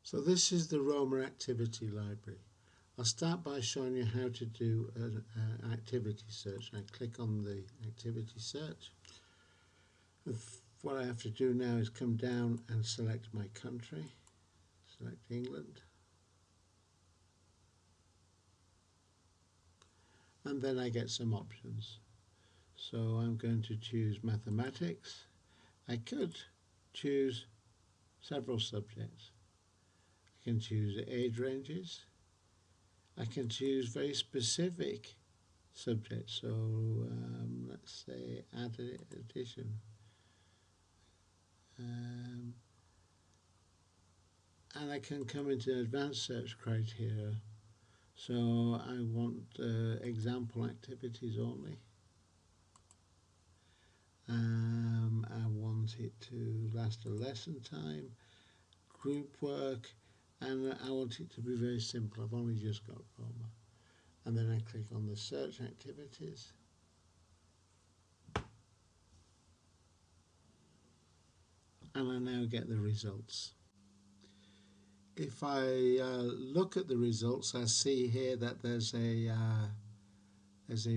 So this is the Roma Activity Library. I'll start by showing you how to do an activity search. I click on the activity search. What I have to do now is come down and select my country. Select England. And then I get some options. So I'm going to choose mathematics. I could choose several subjects. I can choose age ranges. I can choose very specific subjects. So let's say add addition. And I can come into advanced search criteria. So I want example activities only. I want it to last a lesson time, group work, and I want it to be very simple. I've only just got Roma. And then I click on the search activities. And I now get the results. If I look at the results, I see here that there's a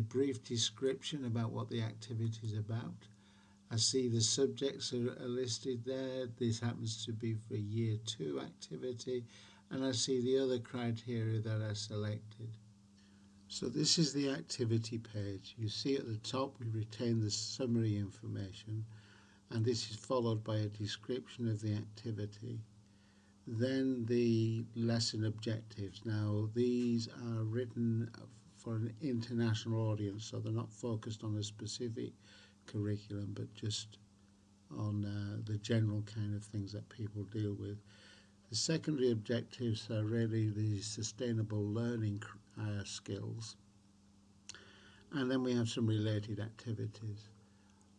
brief description about what the activity is about. I see the subjects are listed there. This happens to be for year 2 activity, and I see the other criteria that I selected. So this is the activity page. You see at the top we retain the summary information, and this is followed by a description of the activity. Then the lesson objectives. Now these are written for an international audience, so they're not focused on a specific curriculum, but just on the general kind of things that people deal with. The secondary objectives are really the sustainable learning skills. And then we have some related activities.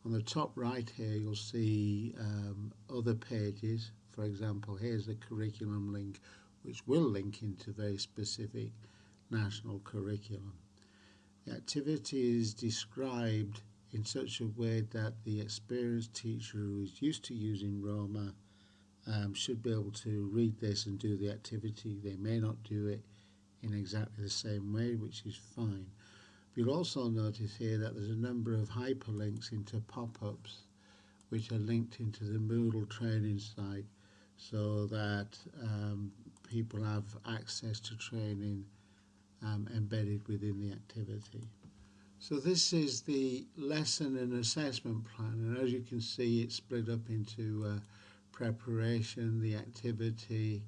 On the top right here you'll see other pages. For example, here's the curriculum link, which will link into very specific national curriculum. The activity is described in such a way that the experienced teacher who is used to using Roma should be able to read this and do the activity. They may not do it in exactly the same way, which is fine. You'll also notice here that there's a number of hyperlinks into pop-ups which are linked into the Moodle training site, so that people have access to training embedded within the activity. So this is the lesson and assessment plan, and as you can see it's split up into preparation, the activity,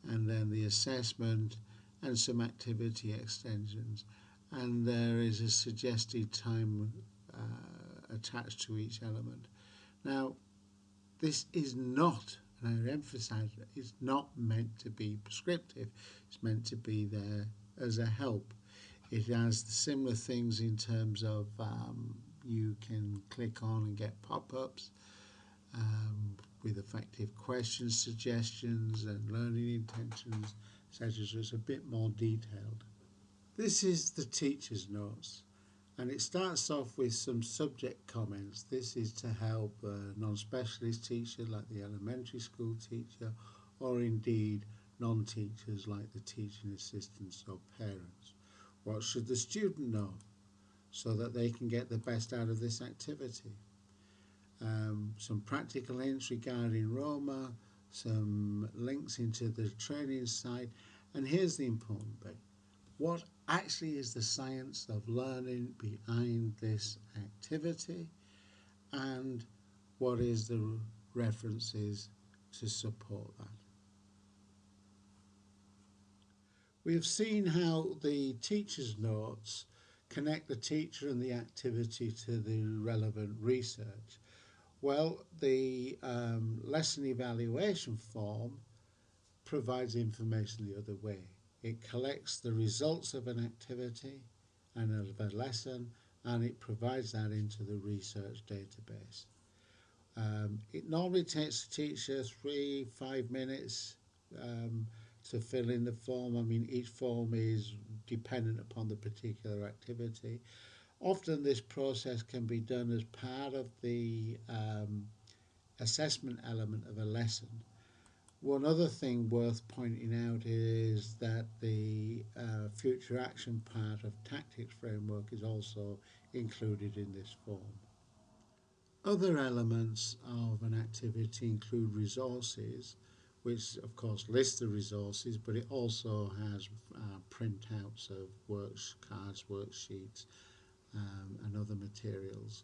and then the assessment and some activity extensions. And there is a suggested time attached to each element. Now, this is not, and I would emphasise that it's not meant to be prescriptive. It's meant to be there as a help. It has similar things in terms of you can click on and get pop-ups with effective questions, suggestions, and learning intentions, etc. So it's a bit more detailed. This is the teacher's notes, and it starts off with some subject comments. This is to help a non-specialist teacher like the elementary school teacher, or indeed non-teachers like the teaching assistants or parents. What should the student know so that they can get the best out of this activity? Some practical hints regarding Roma, some links into the training site, and here's the important bit. What actually is the science of learning behind this activity, and what is the references to support that? We have seen how the teacher's notes connect the teacher and the activity to the relevant research. Well, the lesson evaluation form provides information the other way. It collects the results of an activity and of a lesson, and it provides that into the research database. It normally takes the teacher 3-5 minutes to fill in the form. I mean, each form is dependent upon the particular activity. Often this process can be done as part of the assessment element of a lesson, One other thing worth pointing out is that the future action part of tactics framework is also included in this form. Other elements of an activity include resources, which of course lists the resources, but it also has printouts of cards, worksheets, and other materials,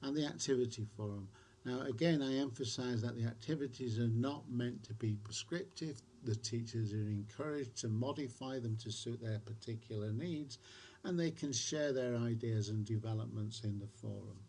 and the activity forum. Now, again, I emphasise that the activities are not meant to be prescriptive. The teachers are encouraged to modify them to suit their particular needs, and they can share their ideas and developments in the forum.